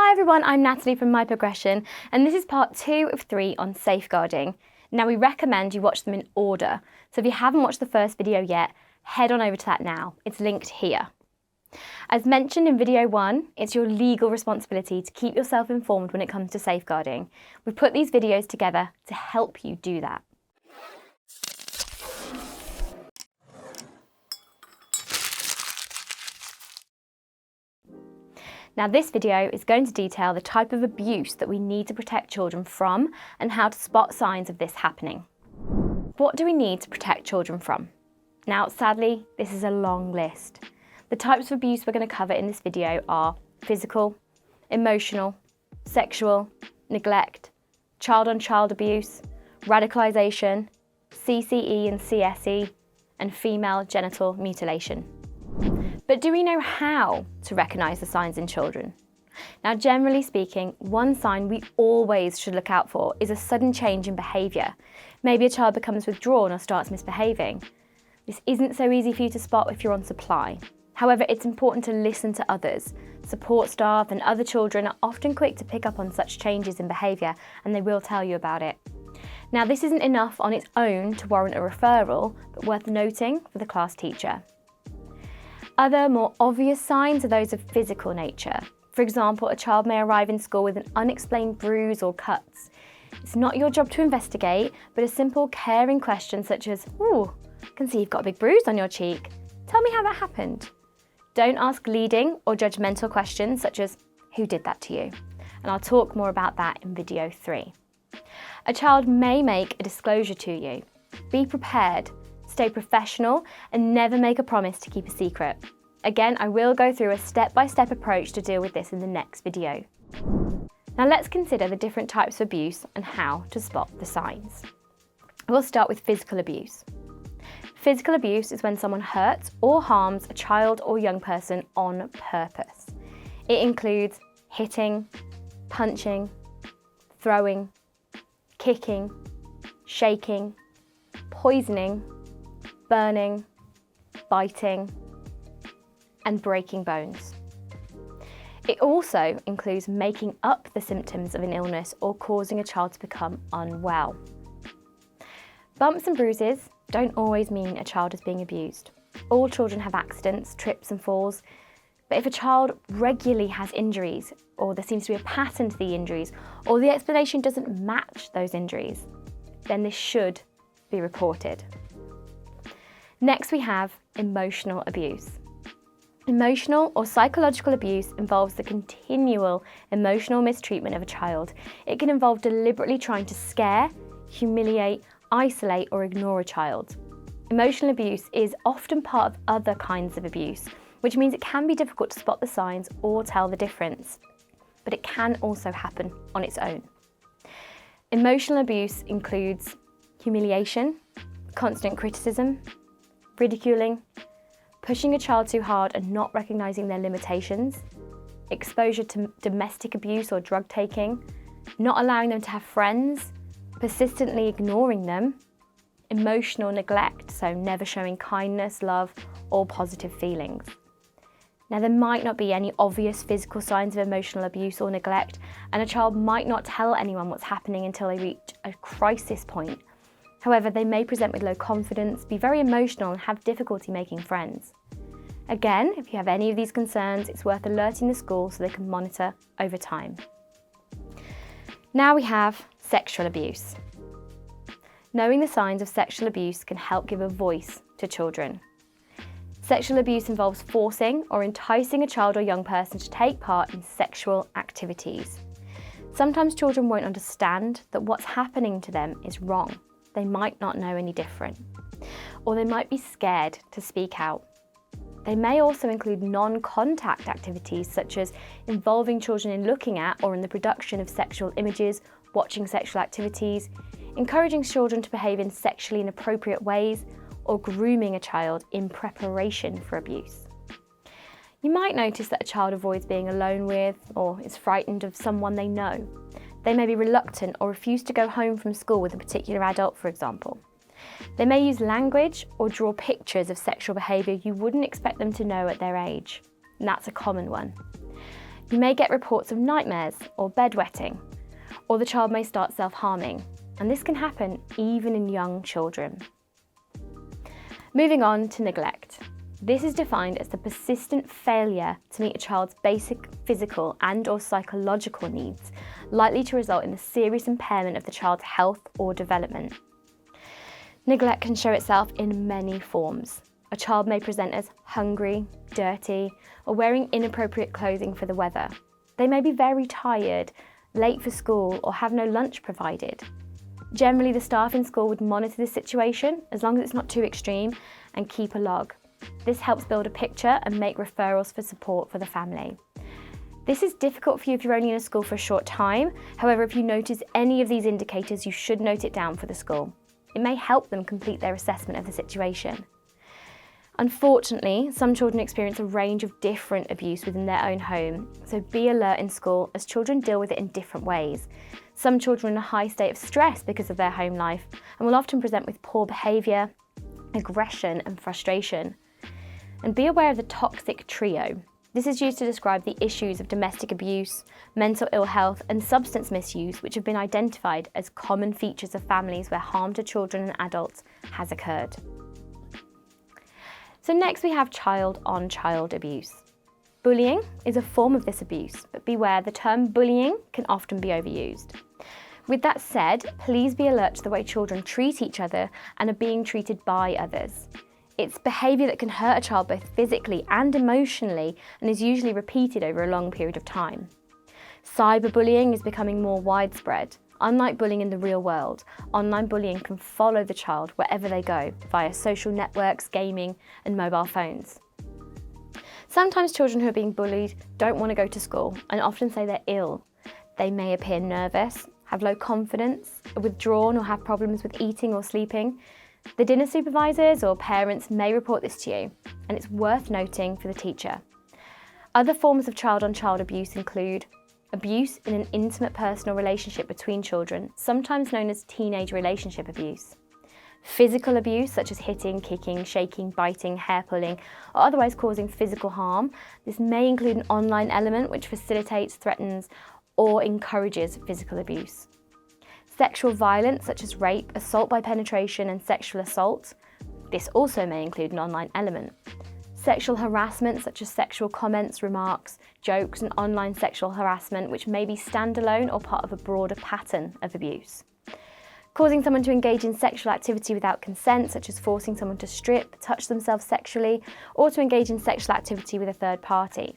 Hi everyone, I'm Natalie from MyProgression, and this is part 2 of 3 on safeguarding. Now we recommend you watch them in order, so if you haven't watched the first video yet, head on over to that now. It's linked here. As mentioned in video 1, it's your legal responsibility to keep yourself informed when it comes to safeguarding. We've put these videos together to help you do that. Now this video is going to detail the type of abuse that we need to protect children from and how to spot signs of this happening. What do we need to protect children from? Now sadly, this is a long list. The types of abuse we're going to cover in this video are physical, emotional, sexual, neglect, child-on-child abuse, radicalization, CCE and CSE, and female genital mutilation. But do we know how to recognise the signs in children? Now, generally speaking, one sign we always should look out for is a sudden change in behaviour. Maybe a child becomes withdrawn or starts misbehaving. This isn't so easy for you to spot if you're on supply. However, it's important to listen to others. Support staff and other children are often quick to pick up on such changes in behaviour, and they will tell you about it. Now, this isn't enough on its own to warrant a referral, but worth noting for the class teacher. Other more obvious signs are those of physical nature. For example, a child may arrive in school with an unexplained bruise or cuts. It's not your job to investigate, but a simple caring question such as, "Ooh, I can see you've got a big bruise on your cheek. Tell me how that happened." Don't ask leading or judgmental questions such as, "Who did that to you?" And I'll talk more about that in video 3. A child may make a disclosure to you. Be prepared. Stay professional and never make a promise to keep a secret. Again, I will go through a step-by-step approach to deal with this in the next video. Now let's consider the different types of abuse and how to spot the signs. We'll start with physical abuse. Physical abuse is when someone hurts or harms a child or young person on purpose. It includes hitting, punching, throwing, kicking, shaking, poisoning, burning, biting, and breaking bones. It also includes making up the symptoms of an illness or causing a child to become unwell. Bumps and bruises don't always mean a child is being abused. All children have accidents, trips and falls, but if a child regularly has injuries, or there seems to be a pattern to the injuries, or the explanation doesn't match those injuries, then this should be reported. Next we have emotional abuse. Emotional or psychological abuse involves the continual emotional mistreatment of a child. It can involve deliberately trying to scare, humiliate, isolate or ignore a child. Emotional abuse is often part of other kinds of abuse, which means it can be difficult to spot the signs or tell the difference, but it can also happen on its own. Emotional abuse includes humiliation, constant criticism, ridiculing, pushing a child too hard and not recognising their limitations, exposure to domestic abuse or drug taking, not allowing them to have friends, persistently ignoring them, emotional neglect, so never showing kindness, love, or positive feelings. Now, there might not be any obvious physical signs of emotional abuse or neglect, and a child might not tell anyone what's happening until they reach a crisis point. However, they may present with low confidence, be very emotional, and have difficulty making friends. Again, if you have any of these concerns, it's worth alerting the school so they can monitor over time. Now we have sexual abuse. Knowing the signs of sexual abuse can help give a voice to children. Sexual abuse involves forcing or enticing a child or young person to take part in sexual activities. Sometimes children won't understand that what's happening to them is wrong. They might not know any different, or they might be scared to speak out. They may also include non-contact activities such as involving children in looking at or in the production of sexual images, watching sexual activities, encouraging children to behave in sexually inappropriate ways, or grooming a child in preparation for abuse. You might notice that a child avoids being alone with or is frightened of someone they know. They may be reluctant or refuse to go home from school with a particular adult, for example. They may use language or draw pictures of sexual behaviour you wouldn't expect them to know at their age, and that's a common one. You may get reports of nightmares or bedwetting, or the child may start self-harming, and this can happen even in young children. Moving on to neglect. This is defined as the persistent failure to meet a child's basic physical and/or psychological needs, likely to result in a serious impairment of the child's health or development. Neglect can show itself in many forms. A child may present as hungry, dirty, or wearing inappropriate clothing for the weather. They may be very tired, late for school, or have no lunch provided. Generally, the staff in school would monitor this situation, as long as it's not too extreme, and keep a log. This helps build a picture and make referrals for support for the family. This is difficult for you if you're only in a school for a short time. However, if you notice any of these indicators, you should note it down for the school. It may help them complete their assessment of the situation. Unfortunately, some children experience a range of different abuse within their own home, so be alert in school as children deal with it in different ways. Some children are in a high state of stress because of their home life and will often present with poor behaviour, aggression and frustration. And be aware of the toxic trio. This is used to describe the issues of domestic abuse, mental ill health and substance misuse, which have been identified as common features of families where harm to children and adults has occurred. So next we have child-on-child abuse. Bullying is a form of this abuse, but beware, the term bullying can often be overused. With that said, please be alert to the way children treat each other and are being treated by others. It's behaviour that can hurt a child both physically and emotionally and is usually repeated over a long period of time. Cyberbullying is becoming more widespread. Unlike bullying in the real world, online bullying can follow the child wherever they go via social networks, gaming and mobile phones. Sometimes children who are being bullied don't want to go to school and often say they're ill. They may appear nervous, have low confidence, are withdrawn or have problems with eating or sleeping. The dinner supervisors or parents may report this to you, and it's worth noting for the teacher. Other forms of child-on-child abuse include abuse in an intimate personal relationship between children, sometimes known as teenage relationship abuse. Physical abuse, such as hitting, kicking, shaking, biting, hair pulling, or otherwise causing physical harm. This may include an online element which facilitates, threatens, or encourages physical abuse. Sexual violence, such as rape, assault by penetration, and sexual assault. This also may include an online element. Sexual harassment, such as sexual comments, remarks, jokes, and online sexual harassment, which may be standalone or part of a broader pattern of abuse. Causing someone to engage in sexual activity without consent, such as forcing someone to strip, touch themselves sexually, or to engage in sexual activity with a third party.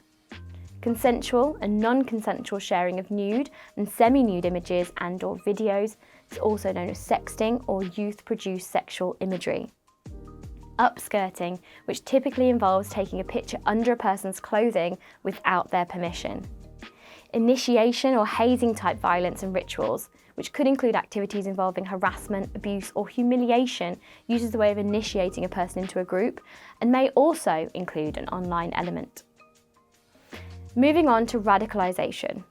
Consensual and non-consensual sharing of nude and semi-nude images and/or videos is also known as sexting or youth-produced sexual imagery. Upskirting, which typically involves taking a picture under a person's clothing without their permission. Initiation or hazing type violence and rituals, which could include activities involving harassment, abuse or humiliation used as a way of initiating a person into a group, and may also include an online element. Moving on to radicalization.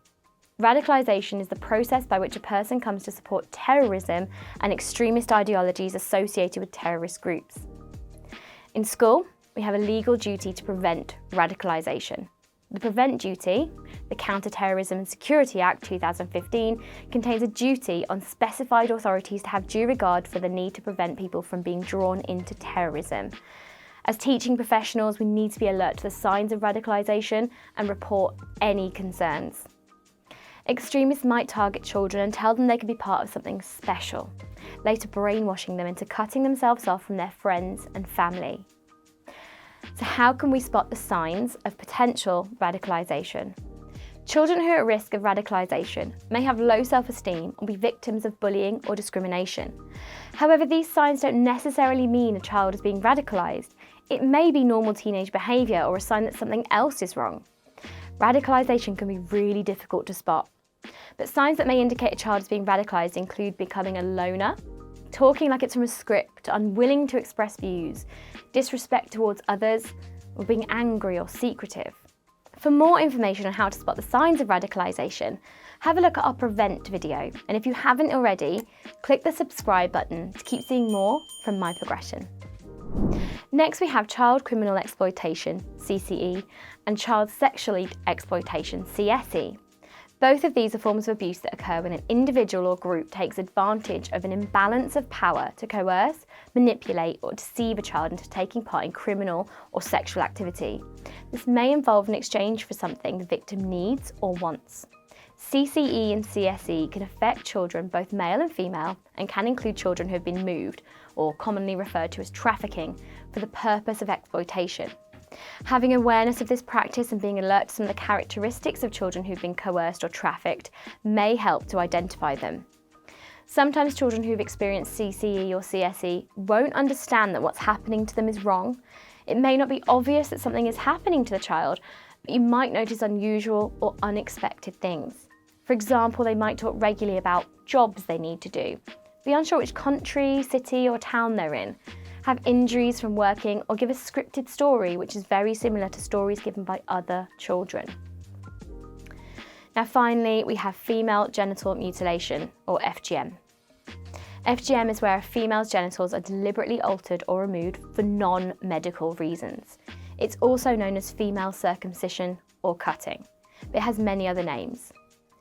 Radicalization is the process by which a person comes to support terrorism and extremist ideologies associated with terrorist groups. In school, we have a legal duty to prevent radicalization. The Prevent Duty, the Counter-Terrorism and Security Act 2015, contains a duty on specified authorities to have due regard for the need to prevent people from being drawn into terrorism. As teaching professionals, we need to be alert to the signs of radicalization and report any concerns. Extremists might target children and tell them they could be part of something special, later brainwashing them into cutting themselves off from their friends and family. So how can we spot the signs of potential radicalization? Children who are at risk of radicalization may have low self-esteem or be victims of bullying or discrimination. However, these signs don't necessarily mean a child is being radicalized. It may be normal teenage behavior or a sign that something else is wrong. Radicalization can be really difficult to spot, but signs that may indicate a child is being radicalized include becoming a loner, talking like it's from a script, unwilling to express views, disrespect towards others, or being angry or secretive. For more information on how to spot the signs of radicalization, have a look at our Prevent video, and if you haven't already, click the subscribe button to keep seeing more from MyProgression. Next, we have child criminal exploitation, CCE, and child sexual exploitation, CSE. Both of these are forms of abuse that occur when an individual or group takes advantage of an imbalance of power to coerce, manipulate, or deceive a child into taking part in criminal or sexual activity. This may involve an exchange for something the victim needs or wants. CCE and CSE can affect children, both male and female, and can include children who have been moved, or commonly referred to as trafficking, for the purpose of exploitation. Having awareness of this practice and being alert to some of the characteristics of children who've been coerced or trafficked may help to identify them. Sometimes children who've experienced CCE or CSE won't understand that what's happening to them is wrong. It may not be obvious that something is happening to the child, but you might notice unusual or unexpected things. For example, they might talk regularly about jobs they need to do, be unsure which country, city or town they're in, have injuries from working, or give a scripted story which is very similar to stories given by other children. Now finally, we have female genital mutilation, or FGM. FGM is where a female's genitals are deliberately altered or removed for non-medical reasons. It's also known as female circumcision or cutting, but it has many other names.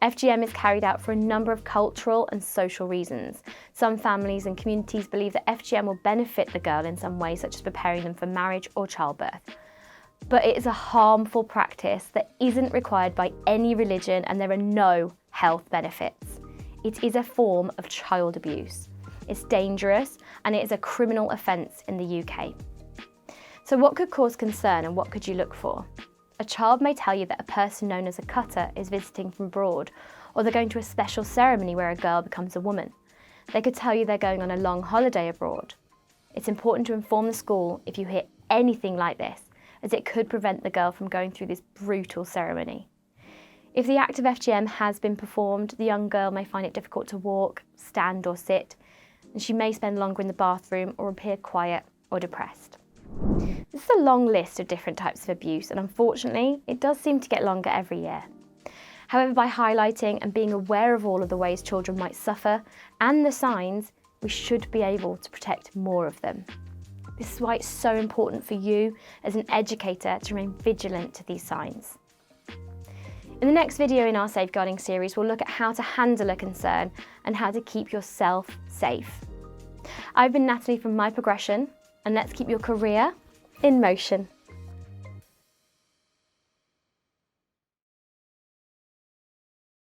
FGM is carried out for a number of cultural and social reasons. Some families and communities believe that FGM will benefit the girl in some way, such as preparing them for marriage or childbirth. But it is a harmful practice that isn't required by any religion, and there are no health benefits. It is a form of child abuse. It's dangerous, and it is a criminal offence in the UK. So what could cause concern, and what could you look for? A child may tell you that a person known as a cutter is visiting from abroad, or they're going to a special ceremony where a girl becomes a woman. They could tell you they're going on a long holiday abroad. It's important to inform the school if you hear anything like this, as it could prevent the girl from going through this brutal ceremony. If the act of FGM has been performed, the young girl may find it difficult to walk, stand or sit, and she may spend longer in the bathroom or appear quiet or depressed. This is a long list of different types of abuse, and unfortunately, it does seem to get longer every year. However, by highlighting and being aware of all of the ways children might suffer and the signs, we should be able to protect more of them. This is why it's so important for you as an educator to remain vigilant to these signs. In the next video in our safeguarding series, we'll look at how to handle a concern and how to keep yourself safe. I've been Natalie from MyProgression, and let's keep your career in motion.